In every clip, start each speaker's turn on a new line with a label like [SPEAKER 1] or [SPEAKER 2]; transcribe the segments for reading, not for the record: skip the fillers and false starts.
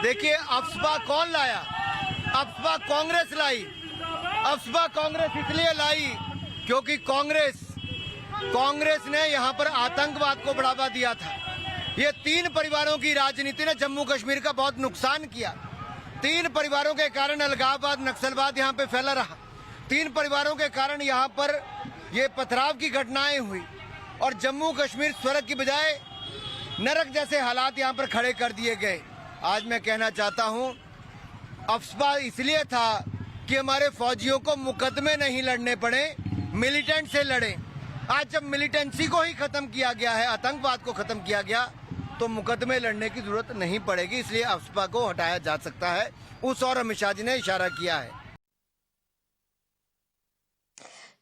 [SPEAKER 1] देखिए, अफस्पा कौन लाया? अफस्पा कांग्रेस लाई। अफस्पा कांग्रेस इसलिए लाई क्योंकि कांग्रेस ने यहाँ पर आतंकवाद को बढ़ावा दिया था। ये 3 परिवारों की राजनीति ने जम्मू कश्मीर का बहुत नुकसान किया। 3 परिवारों के कारण अलगाववाद, नक्सलवाद यहाँ पे फैला रहा। 3 परिवारों के कारण यहाँ पर ये पथराव की घटनाएं हुई और जम्मू कश्मीर स्वर्ग की बजाय नरक जैसे हालात यहाँ पर खड़े कर दिए गए। आज मैं कहना चाहता हूँ, अफस्पा इसलिए था कि हमारे फौजियों को मुकदमे नहीं लड़ने पड़े, मिलिटेंट से लड़े। आज जब मिलिटेंसी को ही खत्म किया गया है, आतंकवाद को खत्म किया गया, तो मुकदमे लड़ने की जरूरत नहीं पड़ेगी। इसलिए अफस्पा को हटाया जा सकता है। उस और अमित शाह जी ने इशारा किया है।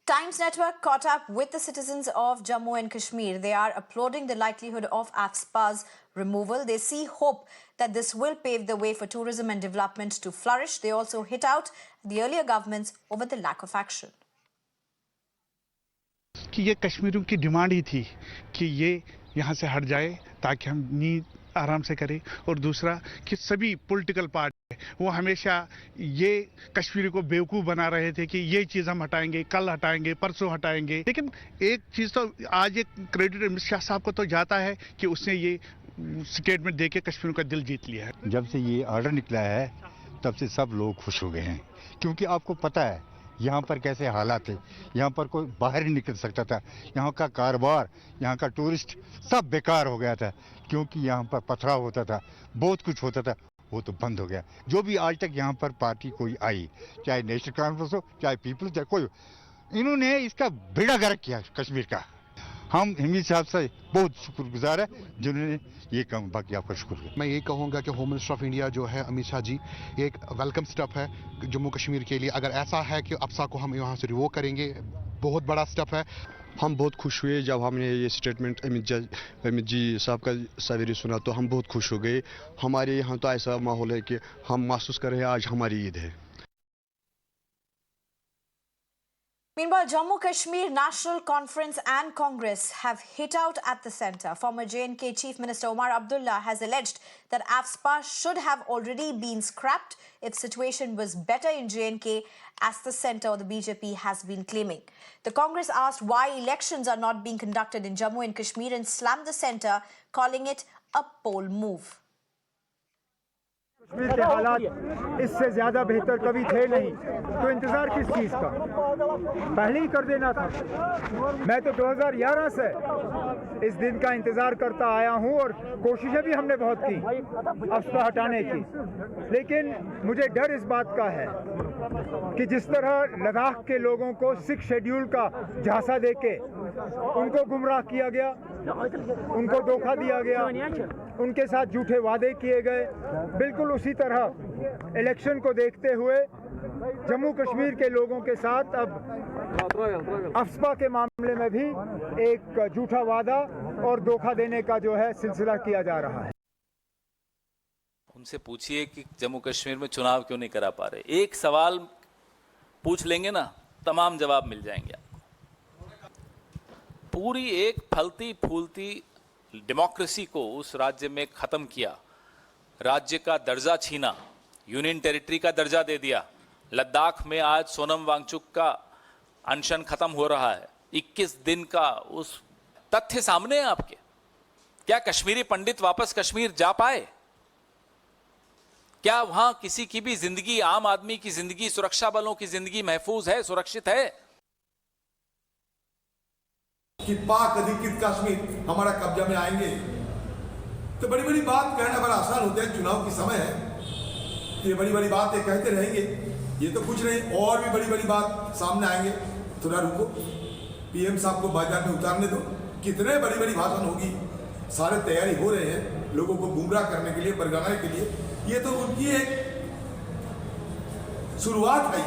[SPEAKER 2] Times Network caught up with the citizens of Jammu and Kashmir. They are applauding the likelihood of AFSPA's removal. They see hope that this will pave the way for tourism and development to flourish. They also hit out the earlier governments over the lack of action.
[SPEAKER 3] कि ये कश्मीरियों की demand ही थी कि ये यहाँ से हट जाए ताकि हम नींद आराम से करें। और दूसरा कि सभी पॉलिटिकल पार्टी वो हमेशा ये कश्मीरी को बेवकूफ़ बना रहे थे कि ये चीज़ हम हटाएंगे, कल हटाएंगे, परसों हटाएंगे। लेकिन एक चीज़ तो आज एक क्रेडिट अमित शाह साहब को तो जाता है कि उसने ये स्टेटमेंट देके कश्मीरियों का दिल जीत लिया है।
[SPEAKER 4] जब से ये ऑर्डर निकला है तब से सब लोग खुश हो गए हैं, क्योंकि आपको पता है यहाँ पर कैसे हालात थे। यहाँ पर कोई बाहर नहीं निकल सकता था। यहाँ का कारोबार, यहाँ का टूरिस्ट सब बेकार हो गया था, क्योंकि यहाँ पर पथराव होता था, बहुत कुछ होता था, वो तो बंद हो गया। जो भी आज तक यहाँ पर पार्टी कोई आई, चाहे नेशनल कॉन्फ्रेंस हो, चाहे पीपल्स, चाहे कोई, इन्होंने इसका बेड़ा गर्क किया कश्मीर का। हम अमित साहब से बहुत शुक्रगुजार है जिन्होंने ये काम। बाकी आपका शुक्रिया।
[SPEAKER 5] मैं ये कहूँगा कि होम मिनिस्टर ऑफ इंडिया जो है अमित शाह जी, एक वेलकम स्टेप है जम्मू कश्मीर के लिए। अगर ऐसा है कि अफसा को हम यहाँ से रिवोक करेंगे, बहुत बड़ा स्टेप है।
[SPEAKER 6] हम बहुत खुश हुए जब हमने ये स्टेटमेंट अमित जी साहब का सवेरे सुना, तो हम बहुत खुश हो गए। हमारे यहाँ तो ऐसा माहौल है कि हम महसूस कर रहे हैं आज हमारी ईद है।
[SPEAKER 2] Meanwhile, Jammu Kashmir National Conference and Congress have hit out at the centre. Former J&K Chief Minister Omar Abdullah has alleged that AFSPA should have already been scrapped if situation was better in J&K, as the centre or the BJP has been claiming. The Congress asked why elections are not being conducted in Jammu and Kashmir and slammed the centre, calling it a poll move.
[SPEAKER 7] Kashmir के हालात इससे ज़्यादा बेहतर कभी थे नहीं, तो इंतज़ार किस चीज़ का? पहले ही कर देना था। मैं तो 2011 से इस दिन का इंतज़ार करता आया हूं और कोशिशें भी हमने बहुत की अफस्पा हटाने की, लेकिन मुझे डर इस बात का है कि जिस तरह लद्दाख के लोगों को 6 शेड्यूल का झांसा देके उनको गुमराह किया गया, उनको धोखा दिया गया, उनके साथ झूठे वादे किए गए, बिल्कुल उसी तरह इलेक्शन को देखते हुए जम्मू कश्मीर के लोगों के साथ अब अफस्पा के मामले में भी एक झूठा वादा और धोखा देने का जो है सिलसिला किया जा रहा है।
[SPEAKER 8] उनसे पूछिए कि जम्मू कश्मीर में चुनाव क्यों नहीं करा पा रहे। एक सवाल पूछ लेंगे ना, तमाम जवाब मिल जाएंगे आपको। पूरी एक फलती फूलती डेमोक्रेसी को उस राज्य में खत्म किया, राज्य का दर्जा छीना, यूनियन टेरिटरी का दर्जा दे दिया। लद्दाख में आज सोनम वांगचुक का अनशन खत्म हो रहा है। 21 दिन का उस तथ्य सामने है आपके। क्या कश्मीरी पंडित वापस कश्मीर जा पाए? क्या वहां किसी की भी जिंदगी, आम आदमी की जिंदगी, सुरक्षा बलों की जिंदगी महफूज है, सुरक्षित है?
[SPEAKER 9] कि पाक अधिकृत कश्मीर हमारा कब्जा में आएंगे, तो बड़ी बड़ी बात कहना बड़ा आसान होता है। चुनाव की समय है, ये बड़ी बड़ी बातें कहते रहेंगे, ये तो कुछ नहीं, और भी बड़ी बड़ी बात सामने आएंगे। थोड़ा रुको, पीएम साहब को बाजार में उतारने दो। कितने बड़ी बड़ी भाषण होगी, सारे तैयारी हो रहे हैं लोगों को गुमराह करने के लिए, बरगलाने के लिए। ये तो उनकी एक शुरुआत है।